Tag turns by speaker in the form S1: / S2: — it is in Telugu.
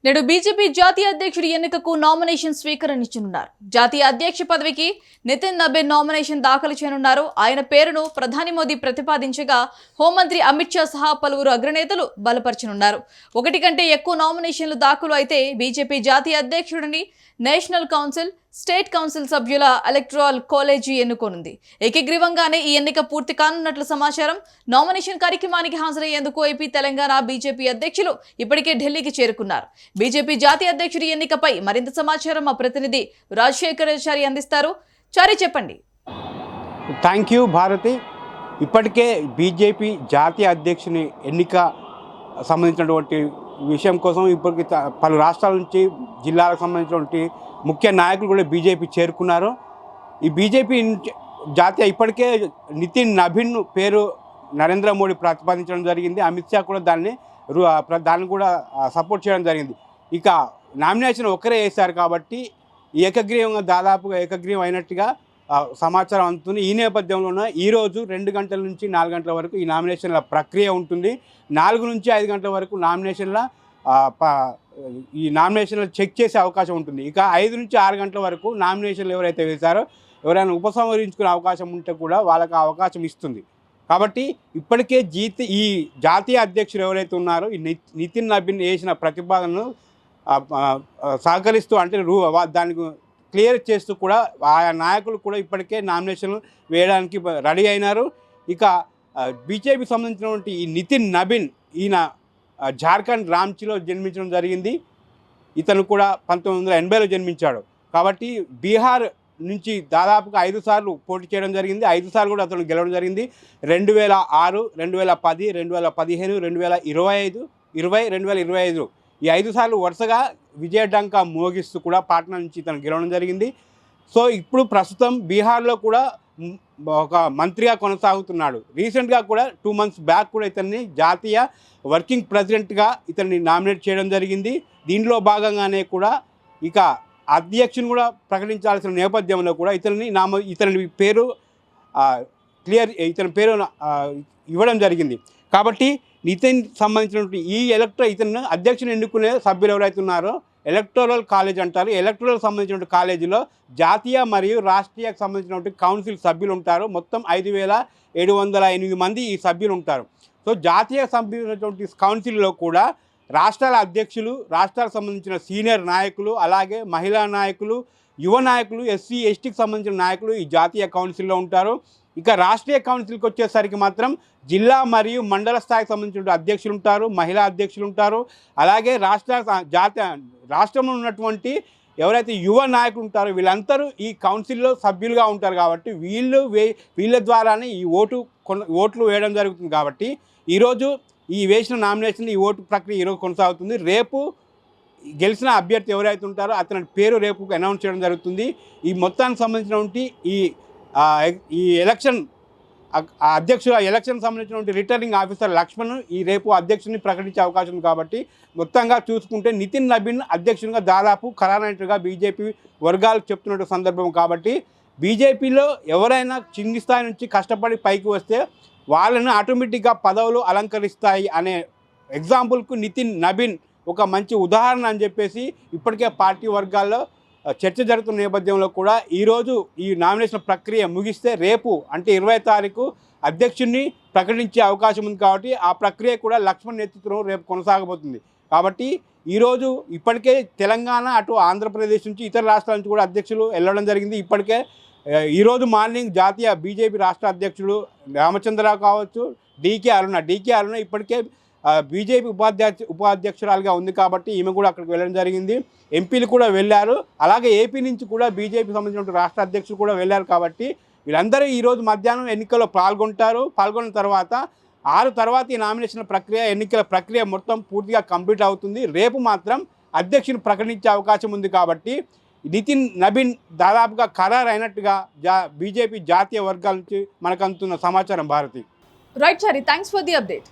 S1: నేడు బీజేపీ జాతీయ అధ్యక్షుడి ఎన్నికకు నామినేషన్ స్వీకరించనున్నారు. జాతీయ అధ్యక్ష పదవికి నితిన్ నబీన్ నామినేషన్ దాఖలు చేయనున్నారు. ఆయన పేరును ప్రధాని మోదీ ప్రతిపాదించగా హోంమంత్రి అమిత్ షా సహా పలువురు అగ్రనేతలు బలపరచనున్నారు. ఒకటి కంటే ఎక్కువ నామినేషన్లు దాఖలు అయితే బీజేపీ జాతీయ అధ్యక్షుడిని నేషనల్ కౌన్సిల్, స్టేట్ కౌన్సిల్ సభ్యుల ఎలక్టరల్ కాలేజీ ఎన్నుకోనుంది. ఏకగ్రీవంగానే ఈ ఎన్నిక పూర్తి కానున్నట్లు సమాచారం. నామినేషన్ కార్యక్రమానికి హాజరయ్యేందుకు ఏపీ, తెలంగాణ బీజేపీ అధ్యక్షులు ఇప్పటికే ఢిల్లీకి చేరుకున్నారు. బీజేపీ జాతీయ అధ్యక్షుడి ఎన్నికపై మరింత సమాచారం మా ప్రతినిధి రాజశేఖరాచారి అందిస్తారు. చారి, చెప్పండి.
S2: Thank you Bharati. ఇప్పటికే బీజేపీ జాతీయ అధ్యక్షుని ఎన్నిక సంబంధించినటువంటి విషయం కోసం ఇప్పటికి పలు రాష్ట్రాల నుంచి, జిల్లాలకు సంబంధించినటువంటి ముఖ్య నాయకులు కూడా బీజేపీ చేరుకున్నారు. ఈ బీజేపీ జాతీయ ఇప్పటికే నితిన్ నబీన్ పేరు నరేంద్ర మోడీ ప్రతిపాదించడం జరిగింది. అమిత్ షా కూడా దాన్ని కూడా సపోర్ట్ చేయడం జరిగింది. ఇక నామినేషన్ ఒకరే వేశారు కాబట్టి ఏకగ్రీవంగా దాదాపుగా ఏకగ్రీవం అయినట్టుగా సమాచారం అందుతుంది. ఈ నేపథ్యంలోనే ఈరోజు 2 గంటల నుంచి 4 గంటల వరకు ఈ నామినేషన్ల ప్రక్రియ ఉంటుంది. 4 నుంచి 5 గంటల వరకు ఈ నామినేషన్లు చెక్ చేసే అవకాశం ఉంటుంది. ఇక 5 నుంచి 6 గంటల వరకు నామినేషన్లు ఎవరైతే వేశారో ఎవరైనా ఉపసంహరించుకునే అవకాశం ఉంటే కూడా వాళ్ళకి అవకాశం ఇస్తుంది. కాబట్టి ఇప్పటికే ఈ జాతీయ అధ్యక్షులు ఎవరైతే ఉన్నారో ఈ నితిన్ నబీన్ వేసిన ప్రతిపాదనను సహకరిస్తూ అంటే దానికి క్లియర్ చేస్తూ కూడా ఆయా నాయకులు కూడా ఇప్పటికే నామినేషన్లు వేయడానికి రెడీ అయినారు. ఇక బీజేపీకి సంబంధించినటువంటి ఈ నితిన్ నబీన్ ఈయన జార్ఖండ్ రాంచీలో జన్మించడం జరిగింది. ఇతను కూడా 1980లో జన్మించాడు. కాబట్టి బీహార్ నుంచి దాదాపుగా 5 సార్లు పోటీ చేయడం జరిగింది. 5 సార్లు కూడా అతను గెలవడం జరిగింది. 2006, 2010, 2015, 2025, 2025 ఈ 5 సార్లు వరుసగా విజయడంకా మోగిస్తూ కూడా పాట్నా నుంచి ఇతను గెలవడం జరిగింది. సో ఇప్పుడు ప్రస్తుతం బీహార్లో కూడా ఒక మంత్రిగా కొనసాగుతున్నాడు. రీసెంట్గా కూడా 2 మంత్స్ బ్యాక్ కూడా ఇతన్ని జాతీయ వర్కింగ్ ప్రెసిడెంట్గా ఇతన్ని నామినేట్ చేయడం జరిగింది. దీనిలో భాగంగానే కూడా ఇక అధ్యక్షుని కూడా ప్రకటించాల్సిన నేపథ్యంలో కూడా ఇతని పేరు ఇవ్వడం జరిగింది. కాబట్టి నితిన్ సంబంధించినటువంటి ఈ ఇతను అధ్యక్షుని ఎన్నుకునే సభ్యులు ఎవరైతే ఉన్నారో ఎలక్టోరల్ కాలేజ్ అంటారు. ఎలక్టోరల్ సంబంధించిన కాలేజీలో జాతీయ మరియు రాష్ట్రీయకు సంబంధించినటువంటి కౌన్సిల్ సభ్యులు ఉంటారు. మొత్తం 5708 మంది ఈ సభ్యులు ఉంటారు. సో జాతీయ సంబంధించినటువంటి కౌన్సిల్లో కూడా రాష్ట్రాల అధ్యక్షులు, రాష్ట్రాలకు సంబంధించిన సీనియర్ నాయకులు, అలాగే మహిళా నాయకులు, యువ నాయకులు, ఎస్సీ ఎస్టీకి సంబంధించిన నాయకులు ఈ జాతీయ కౌన్సిల్లో ఉంటారు. ఇక రాష్ట్రీయ కౌన్సిల్కి వచ్చేసరికి మాత్రం జిల్లా మరియు మండల స్థాయికి సంబంధించిన అధ్యక్షులు ఉంటారు, మహిళా అధ్యక్షులు ఉంటారు. అలాగే రాష్ట్రంలో ఉన్నటువంటి ఎవరైతే యువ నాయకులు ఉంటారో వీళ్ళందరూ ఈ కౌన్సిల్లో సభ్యులుగా ఉంటారు. కాబట్టి వీళ్ళ ద్వారానే ఈ ఓట్లు వేయడం జరుగుతుంది. కాబట్టి ఈరోజు ఈ వేసిన నామినేషన్, ఈ ఓటు ప్రక్రియ ఈరోజు కొనసాగుతుంది. రేపు గెలిచిన అభ్యర్థి ఎవరైతే ఉంటారో అతని పేరు రేపు అనౌన్స్ చేయడం జరుగుతుంది. ఈ మొత్తానికి సంబంధించినటువంటి ఈ ఎలక్షన్ సంబంధించినటువంటి రిటర్నింగ్ ఆఫీసర్ లక్ష్మణ్ ఈ రేపు అధ్యక్షుడిని ప్రకటించే అవకాశం ఉంది. కాబట్టి మొత్తంగా చూసుకుంటే నితిన్ నబీన్ అధ్యక్షునిగా దాదాపు ఖరారైనట్టుగా బీజేపీ వర్గాలు చెప్తున్నట్టు సందర్భం. కాబట్టి బీజేపీలో ఎవరైనా కింది స్థాయి నుంచి కష్టపడి పైకి వస్తే వాళ్ళని ఆటోమేటిక్గా పదవులు అలంకరిస్తాయి అనే ఎగ్జాంపుల్కు నితిన్ నబీన్ ఒక మంచి ఉదాహరణ అని చెప్పేసి ఇప్పటికే పార్టీ వర్గాల్లో చర్చ జరుగుతున్న నేపథ్యంలో కూడా ఈరోజు ఈ నామినేషన్ ప్రక్రియ ముగిస్తే రేపు అంటే 20వ తారీఖు అధ్యక్షుడిని ప్రకటించే అవకాశం ఉంది. కాబట్టి ఆ ప్రక్రియ కూడా లక్ష్మణ్ నేతృత్వంలో రేపు కొనసాగబోతుంది. కాబట్టి ఈరోజు ఇప్పటికే తెలంగాణ, అటు ఆంధ్రప్రదేశ్ నుంచి ఇతర రాష్ట్రాల నుంచి కూడా అధ్యక్షులు వెళ్ళడం జరిగింది. ఇప్పటికే ఈరోజు మార్నింగ్ జాతీయ బీజేపీ రాష్ట్ర అధ్యక్షుడు రామచంద్రరావు కావచ్చు, డీకే అరుణ ఇప్పటికే బీజేపీ ఉపాధ్యక్షురాలుగా ఉంది. కాబట్టి ఈమె కూడా అక్కడికి వెళ్ళడం జరిగింది. ఎంపీలు కూడా వెళ్ళారు. అలాగే ఏపీ నుంచి కూడా బీజేపీ సంబంధించిన రాష్ట్ర అధ్యక్షులు కూడా వెళ్ళారు. కాబట్టి వీళ్ళందరూ ఈరోజు మధ్యాహ్నం ఎన్నికల్లో పాల్గొన్న తర్వాత 6 తర్వాత ఈ నామినేషన్ ప్రక్రియ, ఎన్నికల ప్రక్రియ మొత్తం పూర్తిగా కంప్లీట్ అవుతుంది. రేపు మాత్రం అధ్యక్షుని ప్రకటించే అవకాశం ఉంది. కాబట్టి నితిన్ నబీన్ దాదాపుగా ఖరారు అయినట్టుగా బీజేపీ జాతీయ వర్గాల నుంచి మనకు అందుతున్న సమాచారం. Bharati.
S1: Right Chari, thanks for the update.